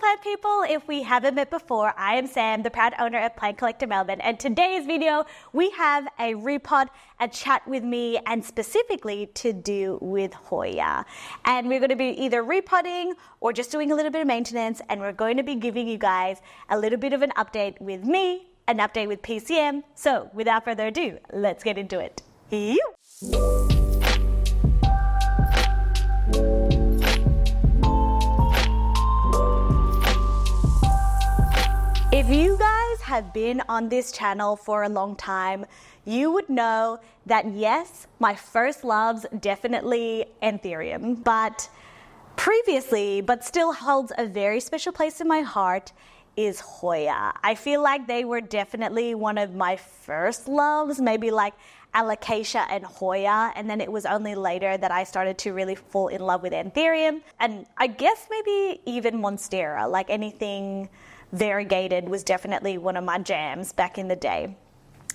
plant people. If we haven't met before, I am Sam, the proud owner of Plant Collector Melbourne, and today's video we have a repot, a chat with me, and specifically to do with Hoya. And we're going to be either repotting or just doing a little bit of maintenance, and we're going to be giving you guys a little bit of an update with me, an update with PCM. So without further ado, let's get into it. If you guys have been on this channel for a long time, you would know that yes, my first love's definitely Anthurium, but previously, but still holds a very special place in my heart, is Hoya. I feel like they were definitely one of my first loves, maybe like Alocasia and Hoya, and then it was only later that I started to really fall in love with Anthurium, and I guess maybe even Monstera, like anything variegated was definitely one of my jams back in the day.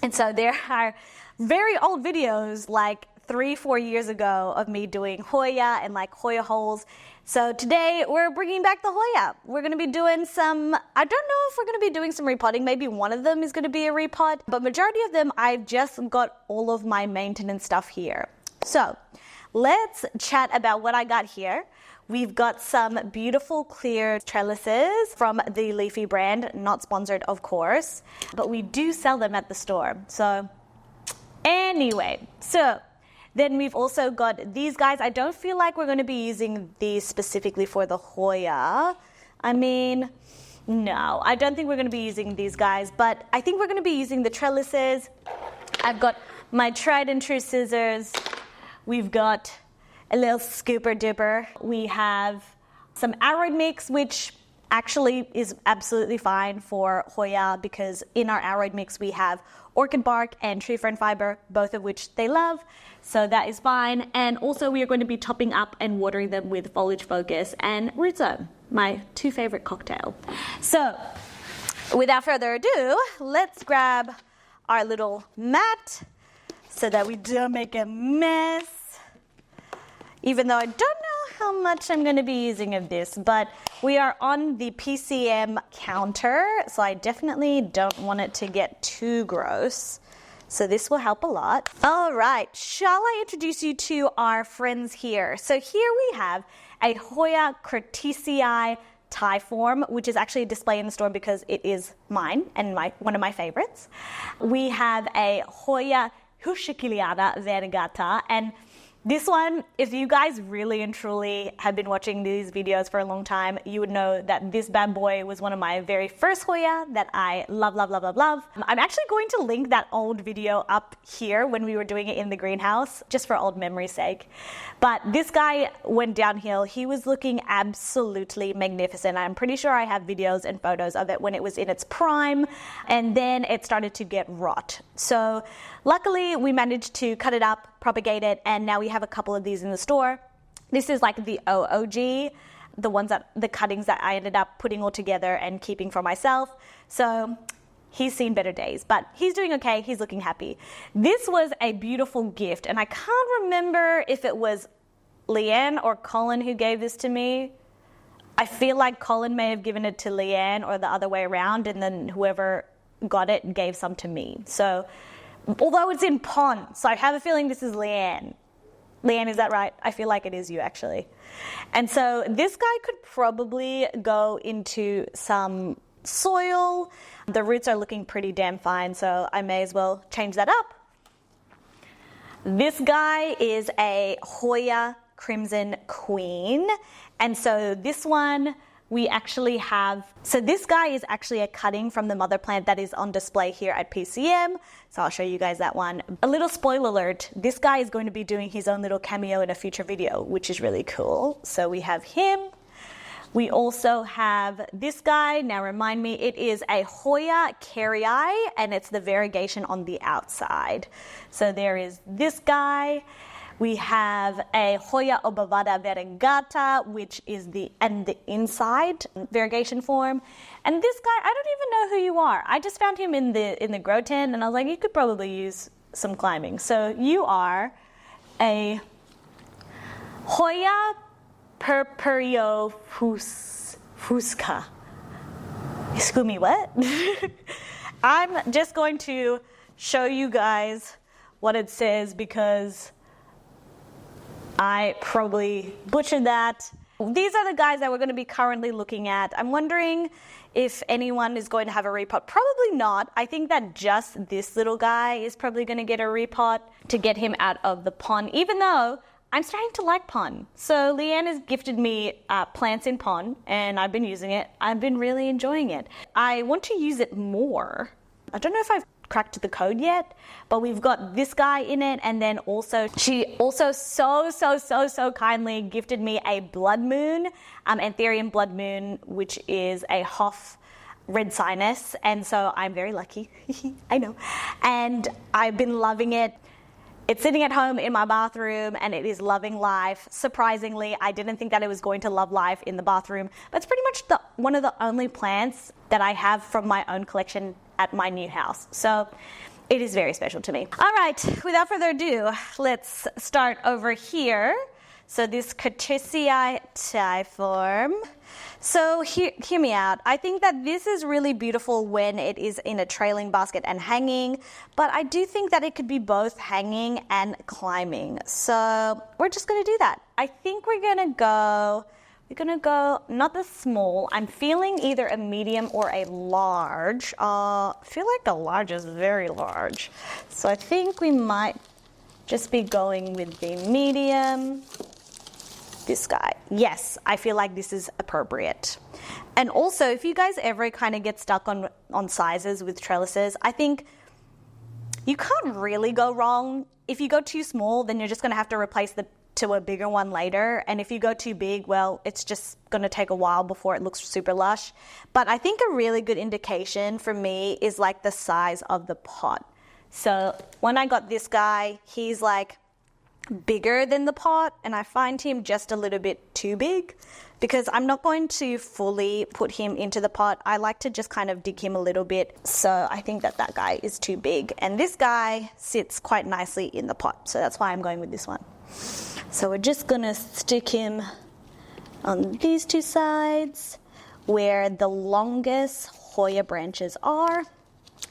And so there are very old videos like 3-4 years ago of me doing Hoya and like Hoya holes. So today we're bringing back the Hoya. We're going to be doing some, I don't know if we're going to be doing some repotting. Maybe one of them is going to be a repot, but majority of them I've just got all of my maintenance stuff here. So let's chat about what I got here. We've got some beautiful clear trellises from the Leafy brand, not sponsored of course, but we do sell them at the store. So anyway, so then we've also got these guys. I don't feel like we're going to be using these specifically for the Hoya. I mean, no, I don't think we're going to be using these guys, but I think we're going to be using the trellises. I've got my tried and true scissors. We've got a little scooper dipper. We have some arrowed mix, which actually is absolutely fine for Hoya because in our arrowed mix we have orchid bark and tree fern fiber, both of which they love. So that is fine. And also we are going to be topping up and watering them with Foliage Focus and Root Zone, my two favorite cocktail. So without further ado, let's grab our little mat so that we don't make a mess. Even though I don't know how much I'm going to be using of this, but we are on the PCM counter, so I definitely don't want it to get too gross. So this will help a lot. All right, shall I introduce you to our friends here? So here we have a Hoya Curtisii tie form, which is actually a display in the store because it is mine and one of my favorites. We have a Hoya Hushikiliana Variegata, and this one, if you guys really and truly have been watching these videos for a long time, you would know that this bad boy was one of my very first Hoya that I love, love, love, love, love. I'm actually going to link that old video up here when we were doing it in the greenhouse, just for old memory's sake. But this guy went downhill. He was looking absolutely magnificent. I'm pretty sure I have videos and photos of it when it was in its prime, and then it started to get rot. So luckily we managed to cut it up, propagate it, and now we have a couple of these in the store. This is like the OOG, the cuttings that I ended up putting all together and keeping for myself. So he's seen better days, but he's doing okay. He's looking happy. This was a beautiful gift, and I can't remember if it was Leanne or Colin who gave this to me. I feel like Colin may have given it to Leanne or the other way around, and then whoever got it gave some to me. So although it's in pond, so I have a feeling this is Leanne. Leanne, is that right? I feel like it is you actually. And so this guy could probably go into some soil. The roots are looking pretty damn fine, so I may as well change that up. This guy is a Hoya Crimson Queen. And so this one, we actually have, so this guy is actually a cutting from the mother plant that is on display here at PCM. So I'll show you guys that one. A little spoiler alert, this guy is going to be doing his own little cameo in a future video, which is really cool. So we have him. We also have this guy. Now remind me, it is a Hoya Carrii, and it's the variegation on the outside. So there is this guy. We have a Hoya Obavada Variegata, which is the inside variegation form. And this guy, I don't even know who you are. I just found him in the grow tent, and I was like, you could probably use some climbing. So you are a Hoya Purpurio Fusca. Excuse me, what? I'm just going to show you guys what it says because I probably butchered that. These are the guys that we're going to be currently looking at. I'm wondering if anyone is going to have a repot. Probably not. I think that just this little guy is probably going to get a repot to get him out of the pond, even though I'm starting to like pond. So Leanne has gifted me plants in pond and I've been using it. I've been really enjoying it. I want to use it more. I don't know if I've cracked the code yet, but we've got this guy in it, and then also she also so kindly gifted me a blood moon, Anthurium blood moon, which is a Hoff red sinus, and so I'm very lucky. I know, and I've been loving it. It's sitting at home in my bathroom and it is loving life. Surprisingly, I didn't think that it was going to love life in the bathroom, but it's pretty much one of the only plants that I have from my own collection at my new house. So it is very special to me. All right, without further ado, let's start over here. So this Curtisiiform. So hear me out. I think that this is really beautiful when it is in a trailing basket and hanging, but I do think that it could be both hanging and climbing. So we're just gonna do that. I think we're gonna go not the small. I'm feeling either a medium or a large. I feel like a large is very large. So I think we might just be going with the medium. This guy. Yes, I feel like this is appropriate. And also, if you guys ever kind of get stuck on sizes with trellises, I think you can't really go wrong. If you go too small, then you're just going to have to replace to a bigger one later. And if you go too big, well, it's just going to take a while before it looks super lush. But I think a really good indication for me is like the size of the pot. So when I got this guy, he's like bigger than the pot, and I find him just a little bit too big because I'm not going to fully put him into the pot. I like to just kind of dig him a little bit. So I think that guy is too big, and this guy sits quite nicely in the pot. So that's why I'm going with this one. So we're just gonna stick him on these two sides where the longest Hoya branches are.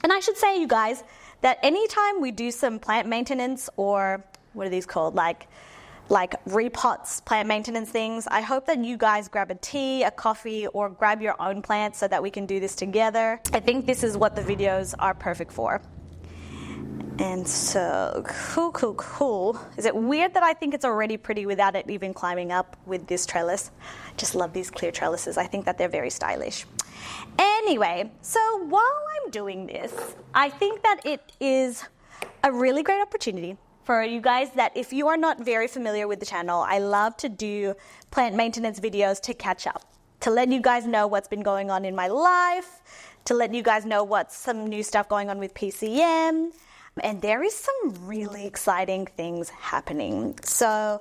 And I should say, you guys, that anytime we do some plant maintenance, or what are these called? Like repots, plant maintenance things. I hope that you guys grab a tea, a coffee, or grab your own plants so that we can do this together. I think this is what the videos are perfect for. And so, cool. Is it weird that I think it's already pretty without it even climbing up with this trellis? Just love these clear trellises. I think that they're very stylish. Anyway, so while I'm doing this, I think that it is a really great opportunity for you guys that if you are not very familiar with the channel, I love to do plant maintenance videos to catch up, to let you guys know what's been going on in my life, to let you guys know what's some new stuff going on with PCM. And there is some really exciting things happening. So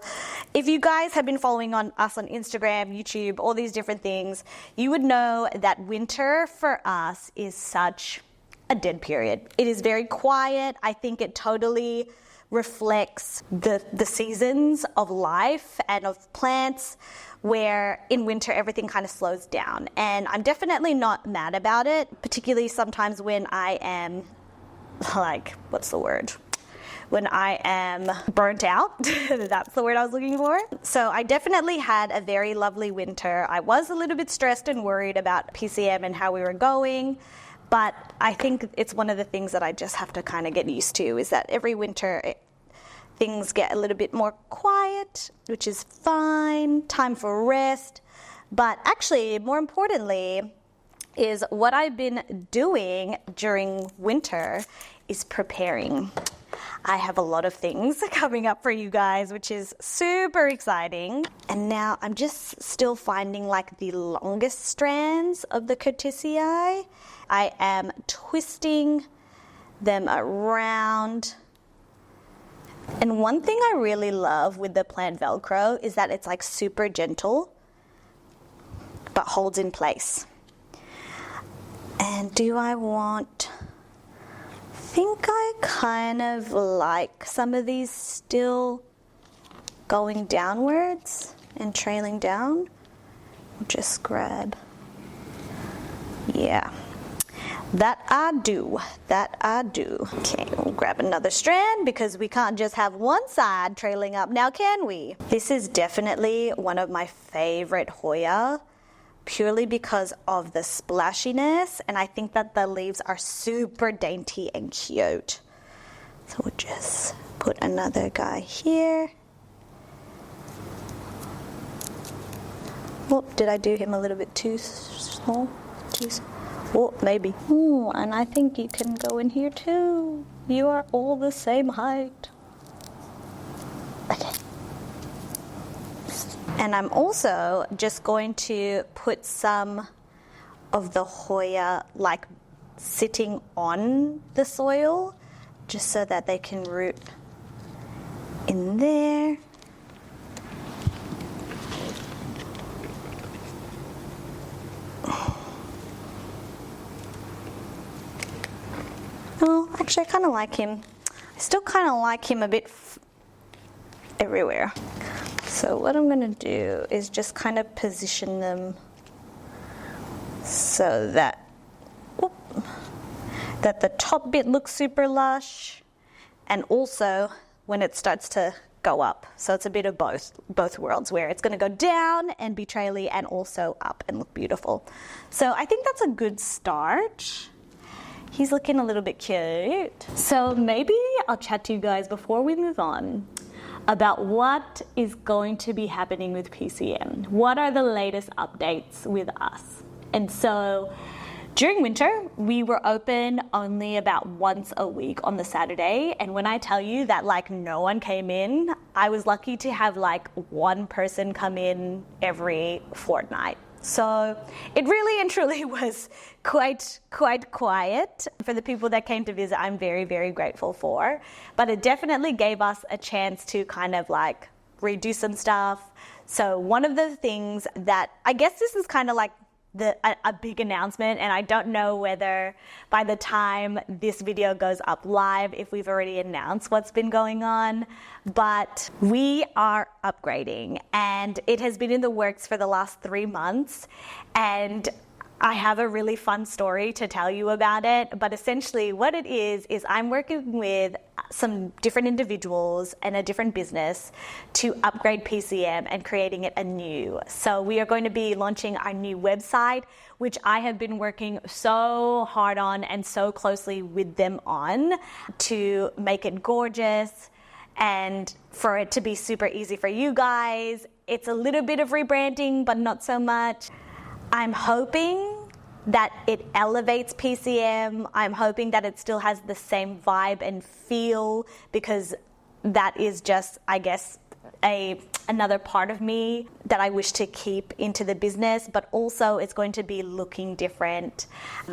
if you guys have been following us on Instagram, YouTube, all these different things, you would know that winter for us is such a dead period. It is very quiet. I think it totally reflects the seasons of life and of plants, where in winter everything kind of slows down. And I'm definitely not mad about it, particularly sometimes when I am when I am burnt out. That's the word I was looking for. So I definitely had a very lovely winter. I was a little bit stressed and worried about PCM and how we were going, but I think it's one of the things that I just have to kind of get used to, is that every winter things get a little bit more quiet, which is fine, time for rest. But actually, more importantly, is what I've been doing during winter is preparing. I have a lot of things coming up for you guys, which is super exciting. And now I'm just still finding like the longest strands of the Curtisii. I am twisting them around. And one thing I really love with the plant Velcro is that it's like super gentle, but holds in place. And I think I kind of like some of these still going downwards and trailing down. Just grab. Yeah, that I do. Okay, we'll grab another strand because we can't just have one side trailing up now, can we? This is definitely one of my favorite Hoya, purely because of the splashiness, and I think that the leaves are super dainty and cute. So we'll just put another guy here. Oh, did I do him a little bit too small? Oh, maybe. Ooh, and I think you can go in here too. You are all the same height. Okay. And I'm also just going to put some of the Hoya like sitting on the soil, just so that they can root in there. Oh, actually, I kind of like him. I still kind of like him a bit everywhere. So what I'm going to do is just kind of position them so that the top bit looks super lush, and also when it starts to go up. So it's a bit of both worlds, where it's going to go down and be traily and also up and look beautiful. So I think that's a good start. He's looking a little bit cute. So maybe I'll chat to you guys before we move on about what is going to be happening with PCM. What are the latest updates with us? And so during winter, we were open only about once a week on the Saturday. And when I tell you that like no one came in, I was lucky to have like one person come in every fortnight. So it really and truly was quite quiet. For the people that came to visit, I'm very, very grateful for. But it definitely gave us a chance to kind of like redo some stuff. So one of the things that, I guess this is kind of like a big announcement, and I don't know whether by the time this video goes up live, if we've already announced what's been going on, but we are upgrading, and it has been in the works for the last 3 months, and I have a really fun story to tell you about it. But essentially what it is I'm working with some different individuals and a different business to upgrade PCM and creating it anew. So we are going to be launching our new website, which I have been working so hard on and so closely with them on to make it gorgeous and for it to be super easy for you guys. It's a little bit of rebranding, but not so much. I'm hoping that it elevates PCM. I'm hoping that it still has the same vibe and feel, because that is just, I guess, another part of me that I wish to keep into the business, but also it's going to be looking different,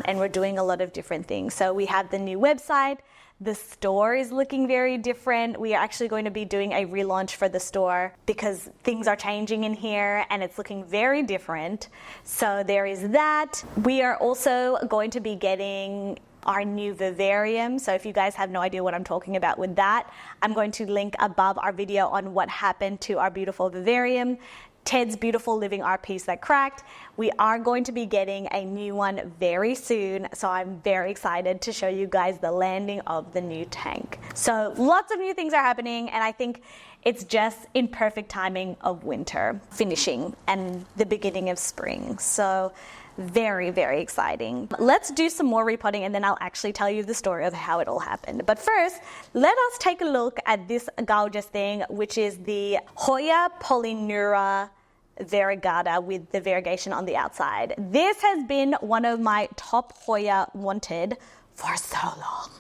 and we're doing a lot of different things. So we have the new website. The store is looking very different. We are actually going to be doing a relaunch for the store because things are changing in here and it's looking very different. So there is that. We are also going to be getting our new vivarium. So if you guys have no idea what I'm talking about with that, I'm going to link above our video on what happened to our beautiful vivarium. Ted's beautiful living art piece that cracked. We are going to be getting a new one very soon, so I'm very excited to show you guys the landing of the new tank. So lots of new things are happening, and I think it's just in perfect timing of winter finishing and the beginning of spring. So very, very exciting. Let's do some more repotting, and then I'll actually tell you the story of how it all happened. But first, let us take a look at this gorgeous thing, which is the Hoya Polynura variegata with the variegation on the outside. This has been one of my top Hoya wanted for so long.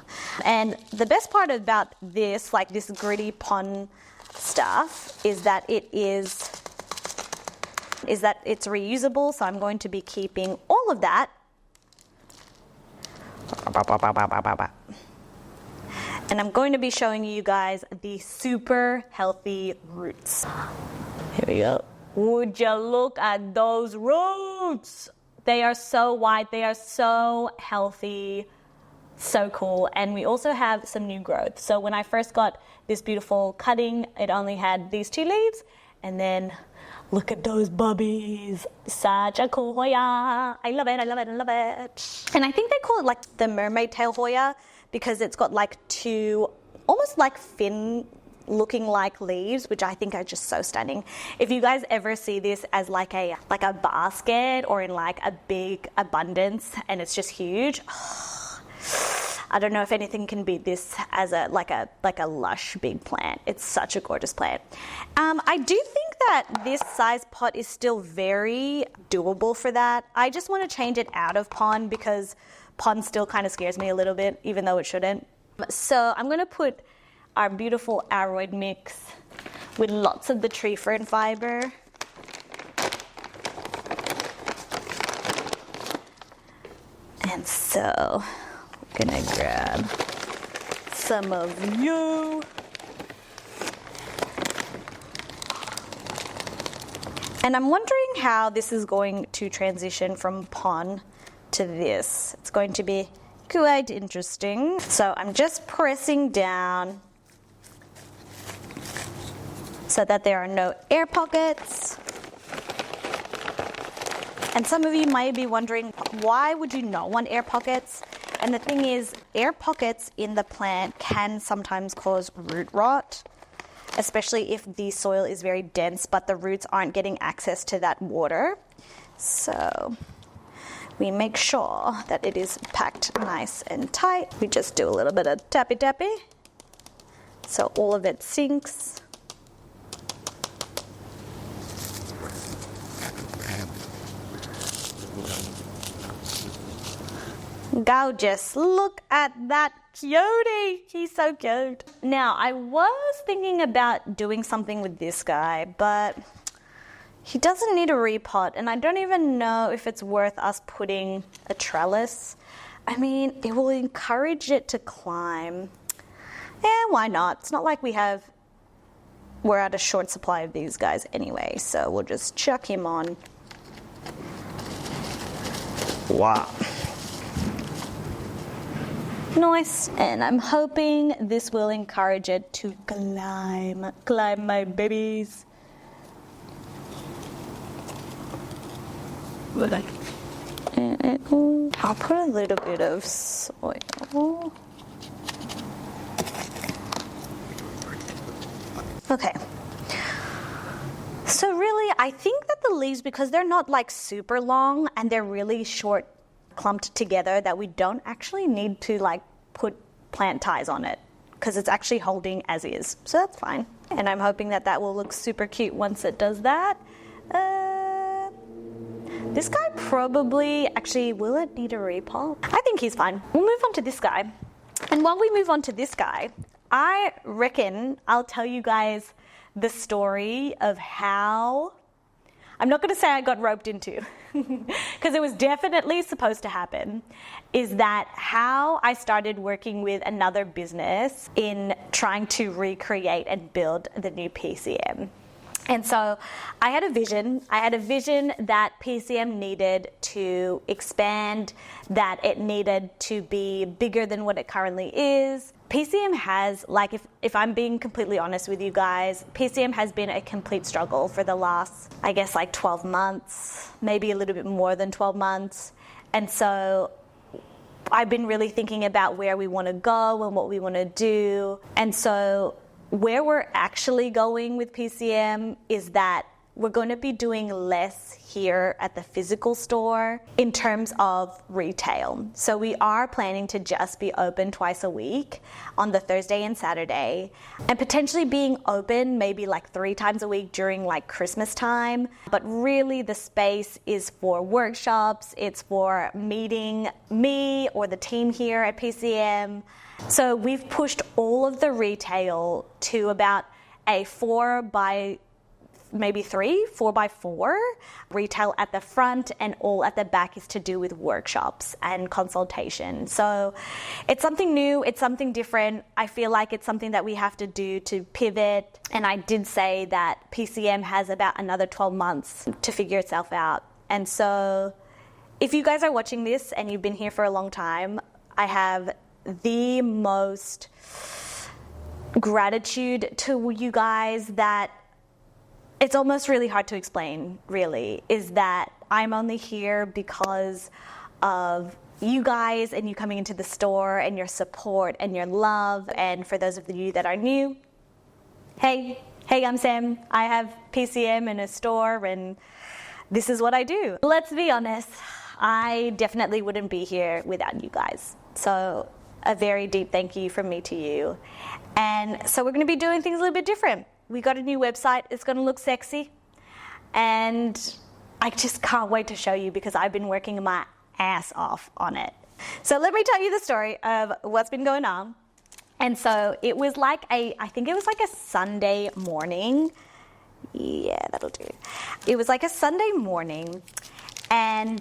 And the best part about this, like this gritty pond stuff, is that it's reusable. So I'm going to be keeping all of that. And I'm going to be showing you guys the super healthy roots. Here we go. Would you look at those roots? They are so wide, they are so healthy, so cool. And we also have some new growth. So when I first got this beautiful cutting, it only had these 2 leaves, and then Look at those bubbies. Such a cool Hoya. I love it, I love it, I love it. And I think they call it like the mermaid tail Hoya because it's got like two almost like fin looking like leaves, which I think are just so stunning. If you guys ever see this as like a basket or in like a big abundance and it's just huge, I don't know if anything can beat this as a lush big plant. It's such a gorgeous plant. I do think that this size pot is still very doable for that. I just want to change it out of pond because pond still kind of scares me a little bit, even though it shouldn't. So I'm going to put our beautiful aroid mix with lots of the tree fern fiber. And so I'm gonna grab some of you. And I'm wondering how this is going to transition from pon to this. It's going to be quite interesting. So I'm just pressing down so that there are no air pockets. And some of you might be wondering, why would you not want air pockets? And the thing is, air pockets in the plant can sometimes cause root rot, especially if the soil is very dense, but the roots aren't getting access to that water. So we make sure that it is packed nice and tight. We just do a little bit of tappy tappy, so all of it sinks. Gorgeous. Look at that cutie. He's so cute. Now, I was thinking about doing something with this guy, but he doesn't need a repot, and I don't even know if it's worth us putting a trellis. I mean, it will encourage it to climb. Why not? It's not like we're at a short supply of these guys anyway, so we'll just chuck him on. Wow. Nice, and I'm hoping this will encourage it to climb my babies. I'll put a little bit of soil. Okay. So really, I think that the leaves, because they're not like super long and they're really short clumped together, that we don't actually need to like put plant ties on it because it's actually holding as is, so that's fine. And I'm hoping that that will look super cute once it does that. This guy probably, actually, will it need a repot? I think he's fine. We'll move on to this guy. And while we move on to this guy, I reckon I'll tell you guys the story of how, I'm not going to say I got roped into, because it was definitely supposed to happen, is that how I started working with another business in trying to recreate and build the new PCM. And so I had a vision. I had a vision that PCM needed to expand, that it needed to be bigger than what it currently is. PCM has, like, if I'm being completely honest with you guys, PCM has been a complete struggle for the last, I guess, like 12 months, maybe a little bit more than 12 months. And so I've been really thinking about where we want to go and what we want to do. And so where we're actually going with PCM is that we're going to be doing less here at the physical store in terms of retail. So we are planning to just be open twice a week on the Thursday and Saturday, and potentially being open maybe like 3 times a week during like Christmas time. But really the space is for workshops, it's for meeting me or the team here at PCM. So we've pushed all of the retail to about a 4 by 4 retail at the front, and all at the back is to do with workshops and consultation. So it's something new, it's something different. I feel like it's something that we have to do to pivot. And I did say that PCM has about another 12 months to figure itself out. And so if you guys are watching this and you've been here for a long time, I have the most gratitude to you guys that it's almost really hard to explain, really, is that I'm only here because of you guys and you coming into the store and your support and your love. And for those of you that are new, hey, I'm Sam. I have PCM in a store and this is what I do. Let's be honest, I definitely wouldn't be here without you guys. So a very deep thank you from me to you. And so we're going to be doing things a little bit different. We got a new website. It's going to look sexy. And I just can't wait to show you because I've been working my ass off on it. So let me tell you the story of what's been going on. And so it was like I think it was like a Sunday morning. Yeah, that'll do. It was like a Sunday morning and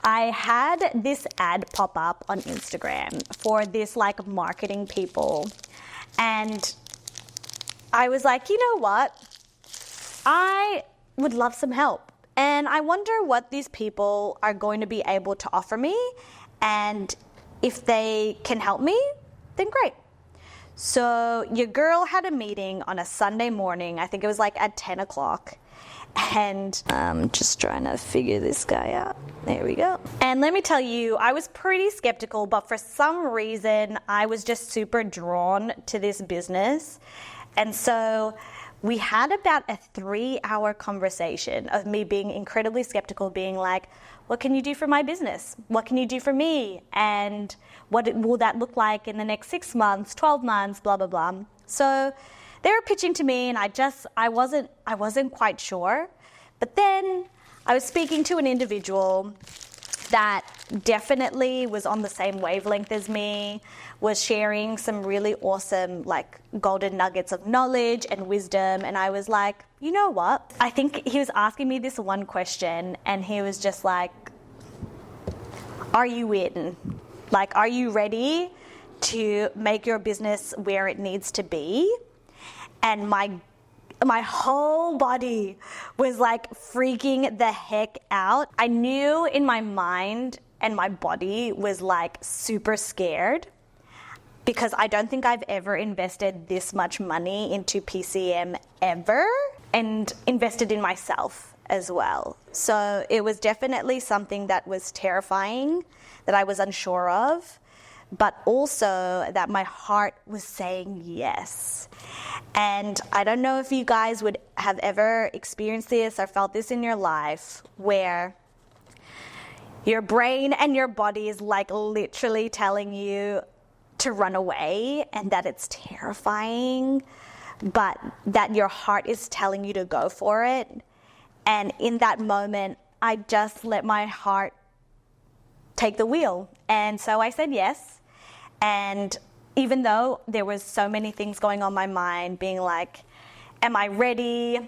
I had this ad pop up on Instagram for this like marketing people. And I was like, you know what? I would love some help. And I wonder what these people are going to be able to offer me. And if they can help me, then great. So your girl had a meeting on a Sunday morning. I think it was like at 10 o'clock. And I'm just trying to figure this guy out. There we go. And let me tell you, I was pretty skeptical, but for some reason, I was just super drawn to this business. And so we had about a 3-hour conversation of me being incredibly skeptical, being like, what can you do for my business? What can you do for me? And what will that look like in the next 6 months, 12 months, blah, blah, blah. So they were pitching to me and I wasn't quite sure. But then I was speaking to an individual that definitely was on the same wavelength as me, was sharing some really awesome like golden nuggets of knowledge and wisdom. And I was like, you know what? I think he was asking me this one question and he was just like, are you in? Like, are you ready to make your business where it needs to be? And my whole body was like freaking the heck out. I knew in my mind and my body was like super scared because I don't think I've ever invested this much money into PCM ever and invested in myself as well. So it was definitely something that was terrifying, that I was unsure of, but also that my heart was saying yes. And I don't know if you guys would have ever experienced this or felt this in your life where your brain and your body is like literally telling you to run away and that it's terrifying, but that your heart is telling you to go for it. And in that moment, I just let my heart take the wheel. And so I said yes. And even though there was so many things going on in my mind, being like, am I ready?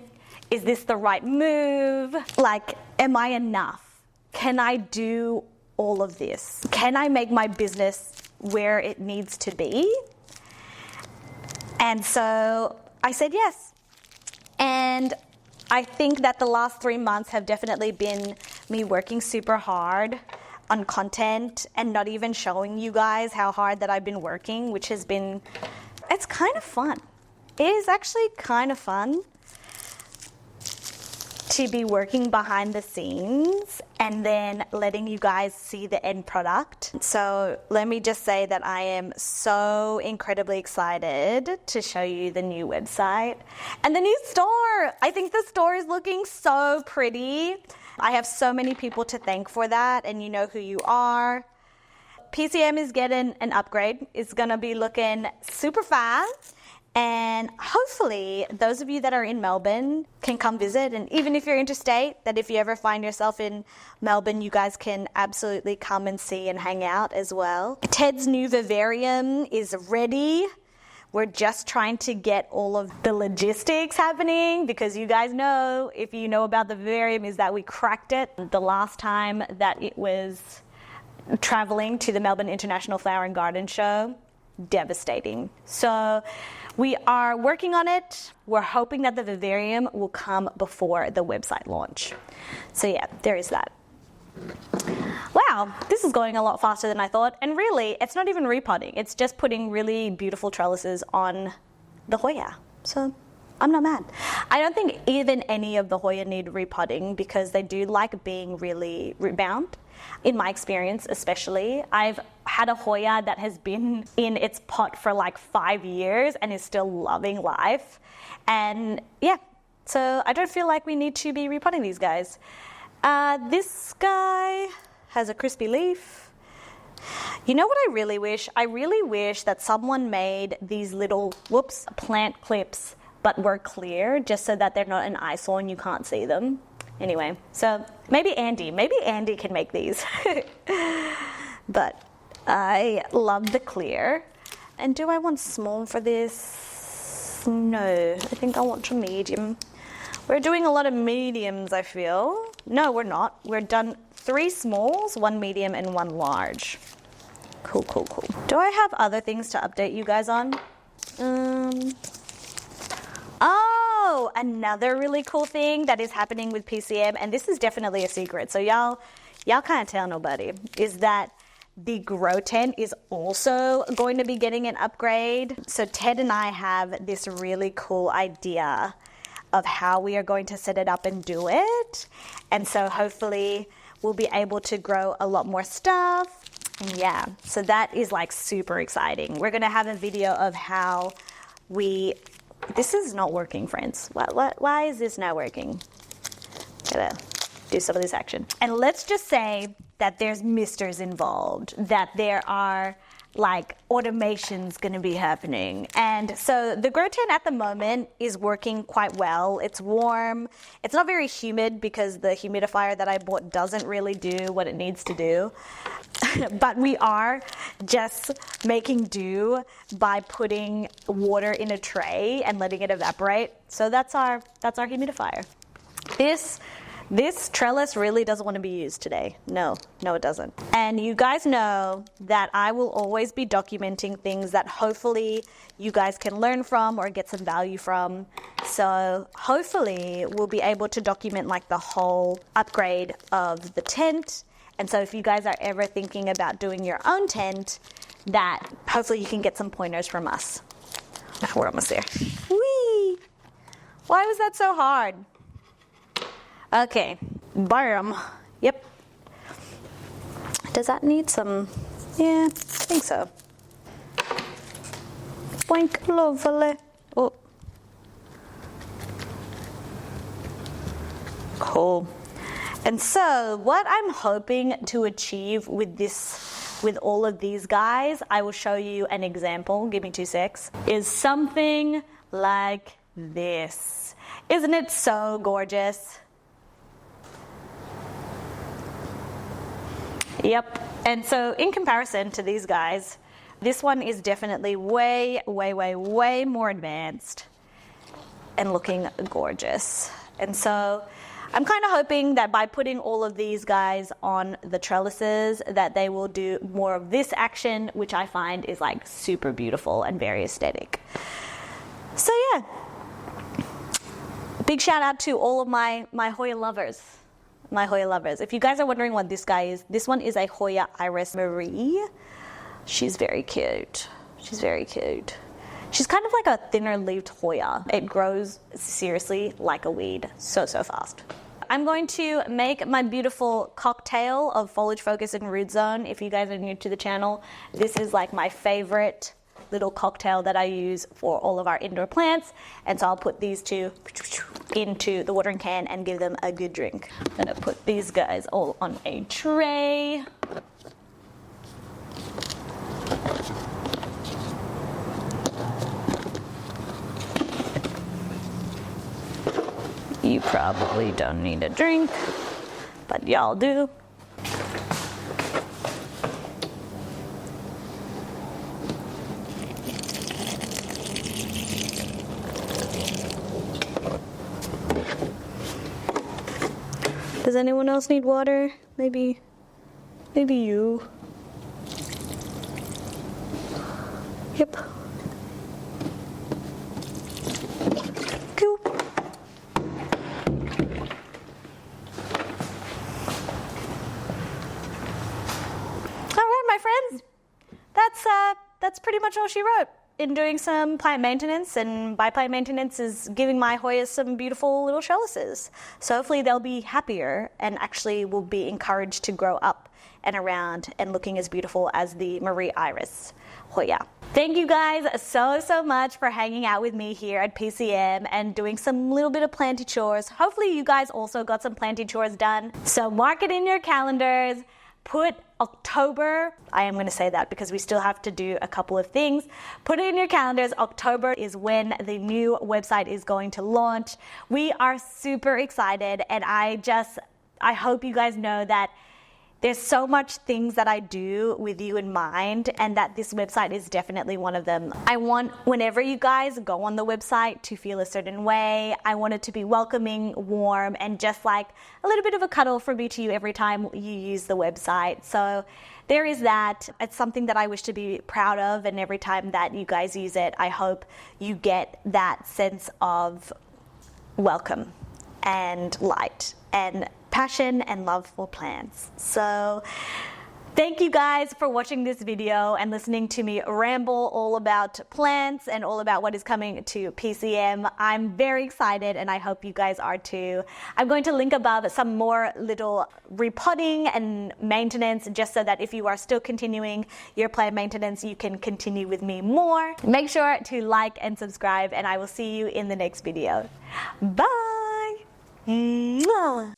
Is this the right move? Like, am I enough? Can I do all of this? Can I make my business where it needs to be? And so I said yes. And I think that the last 3 months have definitely been me working super hard on content and not even showing you guys how hard that I've been working, which has been, it's kind of fun. It is actually kind of fun to be working behind the scenes and then letting you guys see the end product. So let me just say that I am so incredibly excited to show you the new website and the new store. I think the store is looking so pretty. I have so many people to thank for that, and you know who you are. PCM is getting an upgrade. It's going to be looking super fast. And hopefully, those of you that are in Melbourne can come visit. And even if you're interstate, that if you ever find yourself in Melbourne, you guys can absolutely come and see and hang out as well. Ted's new vivarium is ready. We're just trying to get all of the logistics happening because you guys know, if you know about the vivarium, is that we cracked it the last time that it was traveling to the Melbourne International Flower and Garden Show. Devastating. So we are working on it. We're hoping that the vivarium will come before the website launch. So yeah, there is that. Wow, this is going a lot faster than I thought. And really, it's not even repotting. It's just putting really beautiful trellises on the Hoya. So I'm not mad. I don't think even any of the Hoya need repotting because they do like being really root-bound. In my experience, especially, I've had a Hoya that has been in its pot for like 5 years and is still loving life. And yeah, so I don't feel like we need to be repotting these guys. This guy has a crispy leaf. You know what I really wish? I really wish that someone made these little, plant clips, but were clear, just so that they're not an eyesore and you can't see them. Anyway, so maybe Andy can make these. But I love the clear. And do I want small for this? No, I think I want a medium. We're doing a lot of mediums, I feel. No, we're not. We're done 3 smalls, 1 medium, and 1 large. Cool. Do I have other things to update you guys on? Oh, another really cool thing that is happening with PCM, and this is definitely a secret, so y'all can't tell nobody, is that the grow tent is also going to be getting an upgrade. So Ted and I have this really cool idea of how we are going to set it up and do it. And so hopefully we'll be able to grow a lot more stuff. And yeah, so that is like super exciting. We're gonna have a video of how this is not working, friends. Why is this not working? Gotta do some of this action. And let's just say that there's misters involved, that there are like automations going to be happening. And so the grow tent at the moment is working quite well. It's warm. It's not very humid because the humidifier that I bought doesn't really do what it needs to do. But we are just making do by putting water in a tray and letting it evaporate. So that's our humidifier. This trellis really doesn't want to be used today. No, it doesn't. And you guys know that I will always be documenting things that hopefully you guys can learn from or get some value from. So hopefully we'll be able to document like the whole upgrade of the tent. And so if you guys are ever thinking about doing your own tent, that hopefully you can get some pointers from us. We're almost there. Whee! Why was that so hard? Okay, bam. Yep. Does that need some? Yeah, I think so. Boink, lovely. Oh. Cool. And so what I'm hoping to achieve with all of these guys, I will show you an example, give me 2 secs, is something like this. Isn't it so gorgeous? Yep. And so in comparison to these guys, this one is definitely way more advanced and looking gorgeous. And so I'm kind of hoping that by putting all of these guys on the trellises that they will do more of this action, which I find is like super beautiful and very aesthetic. So yeah, big shout out to all of my Hoya lovers. My Hoya lovers. If you guys are wondering what this guy is, this one is a Hoya Iris Marie. She's very cute. She's very cute. She's kind of like a thinner leaved Hoya. It grows seriously like a weed so fast. I'm going to make my beautiful cocktail of foliage focus and root zone. If you guys are new to the channel, this is like my favorite little cocktail that I use for all of our indoor plants. And so I'll put these 2 into the watering can and give them a good drink. I'm gonna put these guys all on a tray. You probably don't need a drink, but y'all do. Does anyone else need water? Maybe you. Yep. Cool. All right, my friends. That's pretty much all she wrote. in doing some plant maintenance, and by plant maintenance is giving my Hoyas some beautiful little trellises. So hopefully they'll be happier and actually will be encouraged to grow up and around and looking as beautiful as the Marie Iris Hoya. Thank you guys so much for hanging out with me here at PCM and doing some little bit of planty chores. Hopefully you guys also got some planty chores done. So mark it in your calendars. Put October, I am going to say that because we still have to do a couple of things. Put it in your calendars. October is when the new website is going to launch. We are super excited, and I hope you guys know that there's so much things that I do with you in mind, and that this website is definitely one of them. I want, whenever you guys go on the website, to feel a certain way. I want it to be welcoming, warm, and just like a little bit of a cuddle from me to you every time you use the website. So there is that. It's something that I wish to be proud of, and every time that you guys use it, I hope you get that sense of welcome and light and passion and love for plants. So thank you guys for watching this video and listening to me ramble all about plants and all about what is coming to PCM. I'm very excited, and I hope you guys are too. I'm going to link above some more little repotting and maintenance, just so that if you are still continuing your plant maintenance, you can continue with me more. Make sure to like and subscribe, and I will see you in the next video. Bye! Mwah.